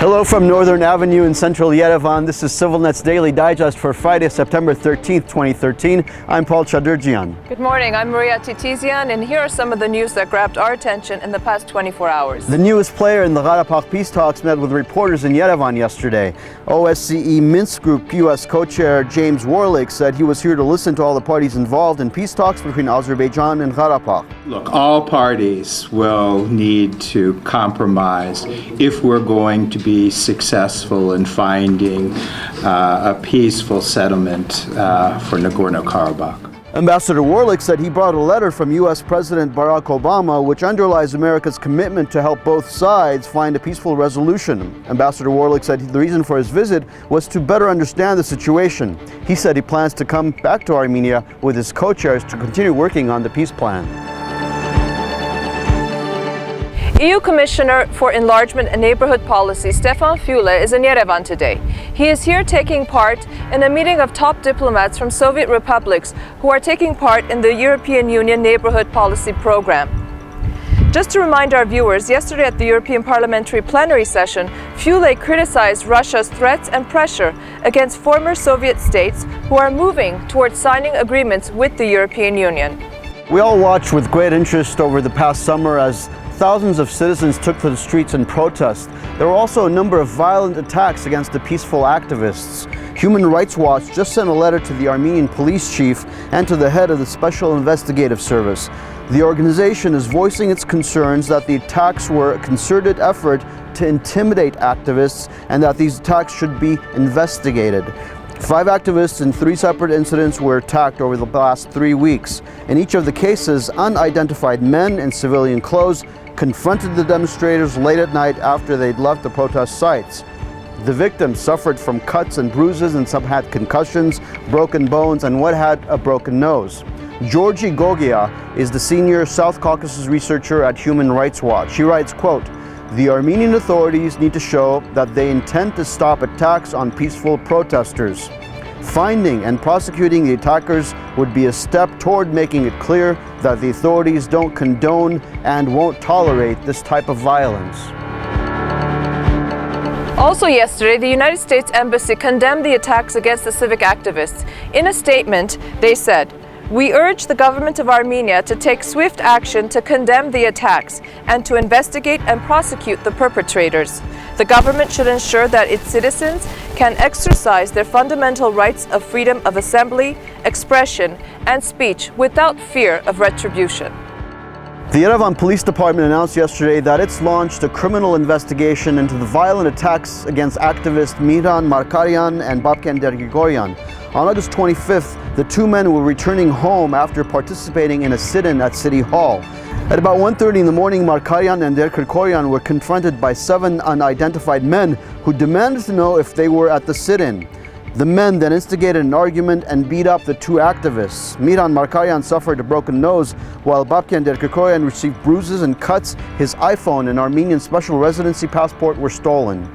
Hello from Northern Avenue in central Yerevan. This is CivilNet's Daily Digest for Friday, September 13th, 2013. I'm Paul Chaderjian. Good morning, I'm Maria Titizian, and here are some of the news that grabbed our attention in the past 24 hours. The newest player in the Karabakh peace talks met with reporters in Yerevan yesterday. OSCE Minsk Group U.S. co-chair James Warlick said he was here to listen to all the parties involved in peace talks between Azerbaijan and Karabakh. Look, all parties will need to compromise if we're going to be successful in finding a peaceful settlement for Nagorno-Karabakh. Ambassador Warlick said he brought a letter from U.S. President Barack Obama which underlies America's commitment to help both sides find a peaceful resolution. Ambassador Warlick said the reason for his visit was to better understand the situation. He said he plans to come back to Armenia with his co-chairs to continue working on the peace plan. EU Commissioner for Enlargement and Neighborhood Policy Stefan Füle is in Yerevan today. He is here taking part in a meeting of top diplomats from Soviet republics who are taking part in the European Union Neighborhood Policy Program. Just to remind our viewers, yesterday at the European Parliamentary Plenary Session, Füle criticized Russia's threats and pressure against former Soviet states who are moving towards signing agreements with the European Union. We all watched with great interest over the past summer as thousands of citizens took to the streets in protest. There were also a number of violent attacks against the peaceful activists. Human Rights Watch just sent a letter to the Armenian police chief and to the head of the Special Investigative Service. The organization is voicing its concerns that the attacks were a concerted effort to intimidate activists and that these attacks should be investigated. 5 activists in 3 separate incidents were attacked over the last 3 weeks. In each of the cases, unidentified men in civilian clothes confronted the demonstrators late at night after they'd left the protest sites. The victims suffered from cuts and bruises, and some had concussions, broken bones, and one had a broken nose. Georgi Gogia is the senior South Caucasus researcher at Human Rights Watch. She writes, quote, "The Armenian authorities need to show that they intend to stop attacks on peaceful protesters. Finding and prosecuting the attackers would be a step toward making it clear that the authorities don't condone and won't tolerate this type of violence." Also yesterday, the United States Embassy condemned the attacks against the civic activists. In a statement, they said, "We urge the government of Armenia to take swift action to condemn the attacks and to investigate and prosecute the perpetrators. The government should ensure that its citizens can exercise their fundamental rights of freedom of assembly, expression, and speech without fear of retribution." The Yerevan Police Department announced yesterday that it's launched a criminal investigation into the violent attacks against activists Mihran Markaryan and Babkender Grigoryan. On August 25th, the 2 men were returning home after participating in a sit-in at City Hall. At about 1:30 in the morning, Markaryan and Grigoryan were confronted by 7 unidentified men who demanded to know if they were at the sit-in. The men then instigated an argument and beat up the 2 activists. Mihran Markaryan suffered a broken nose, while Babkender Grigoryan received bruises and cuts. His iPhone and Armenian special residency passport were stolen.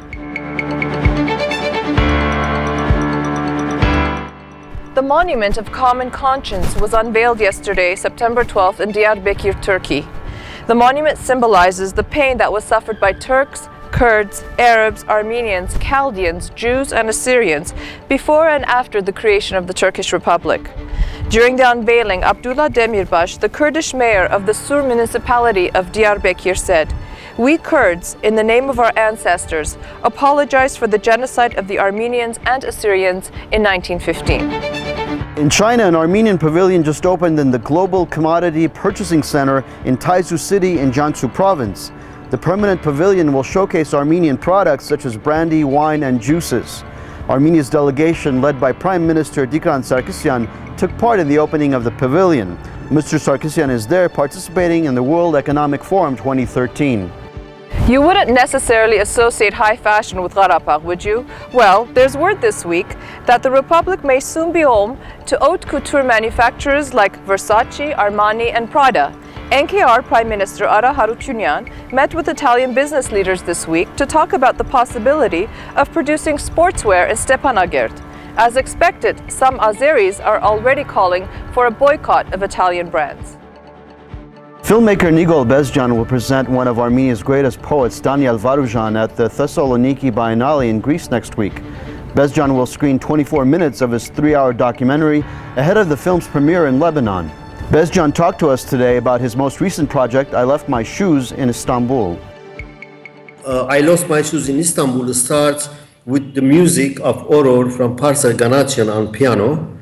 The Monument of Common Conscience was unveiled yesterday, September 12th, in Diyarbakir, Turkey. The monument symbolizes the pain that was suffered by Turks, Kurds, Arabs, Armenians, Chaldeans, Jews, and Assyrians before and after the creation of the Turkish Republic. During the unveiling, Abdullah Demirbaş, the Kurdish mayor of the Sur municipality of Diyarbakir, said, "We Kurds, in the name of our ancestors, apologize for the genocide of the Armenians and Assyrians in 1915. In China, an Armenian pavilion just opened in the Global Commodity Purchasing Center in Taizu City in Jiangsu Province. The permanent pavilion will showcase Armenian products such as brandy, wine, and juices. Armenia's delegation, led by Prime Minister Dikran Sarkisyan, took part in the opening of the pavilion. Mr. Sarkisyan is there participating in the World Economic Forum 2013. You wouldn't necessarily associate high fashion with Karabakh, would you? Well, there's word this week that the Republic may soon be home to haute couture manufacturers like Versace, Armani, and Prada. NKR Prime Minister Ara Harutyunyan met with Italian business leaders this week to talk about the possibility of producing sportswear in Stepanakert. As expected, some Azeris are already calling for a boycott of Italian brands. Filmmaker Nigol Bezjan will present one of Armenia's greatest poets, Daniel Varujan, at the Thessaloniki Biennale in Greece next week. Bezjan will screen 24 minutes of his 3-hour documentary ahead of the film's premiere in Lebanon. Bezjan talked to us today about his most recent project, I Left My Shoes in Istanbul. I Lost My Shoes in Istanbul starts with the music of Oror from Parsa Ganatian on piano,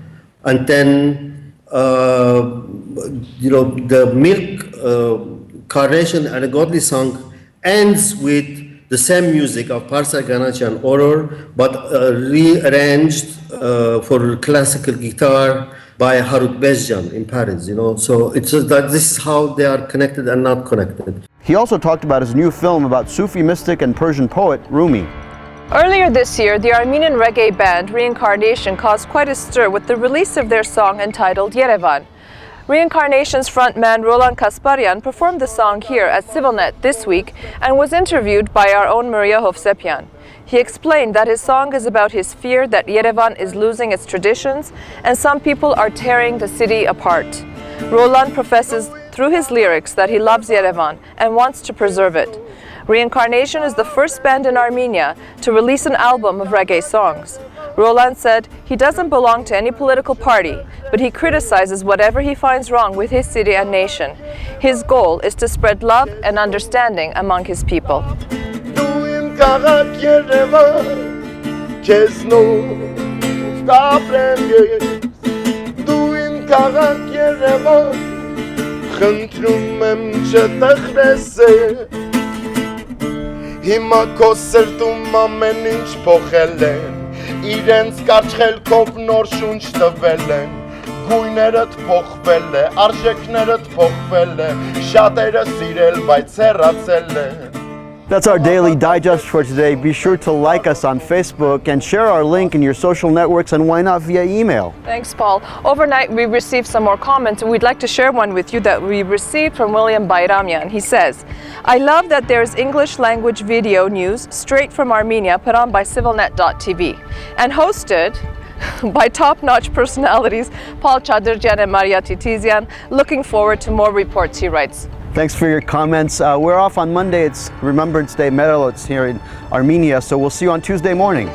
and then the Milk, Carnation and a Godly Song ends with the same music of Parsa Ganatian Oror, but rearranged for classical guitar by Harut Bezjan in Paris. So it's just that this is how they are connected and not connected. He also talked about his new film about Sufi mystic and Persian poet Rumi. Earlier this year, the Armenian reggae band Reincarnation caused quite a stir with the release of their song entitled Yerevan. Reincarnation's frontman Roland Kasparyan performed the song here at CivilNet this week and was interviewed by our own Maria Hovsepian. He explained that his song is about his fear that Yerevan is losing its traditions and some people are tearing the city apart. Roland professes through his lyrics that he loves Yerevan and wants to preserve it. Reincarnation is the first band in Armenia to release an album of reggae songs. Roland said he doesn't belong to any political party, but he criticizes whatever he finds wrong with his city and nation. His goal is to spread love and understanding among his people. Հիմա քո սրտում ամեն ինչ փոխել են, իրենց կաչխելքով նոր շունչ տվել են, գույներդ փոխվել է, արժեքներդ փոխվել է, շատերը սիրել, բայց հեռացել են. That's our daily digest for today. Be sure to like us on Facebook and share our link in your social networks, and why not via email. Thanks, Paul. Overnight, we received some more comments, and we'd like to share one with you that we received from William Bayramian. He says, I love that there's English language video news straight from Armenia put on by CivilNet.tv and hosted by top-notch personalities Paul Chaderjian and Maria Titizian. Looking forward to more reports, he writes. Thanks for your comments. We're off on Monday. It's Remembrance Day, Merelot here in Armenia, so we'll see you on Tuesday morning.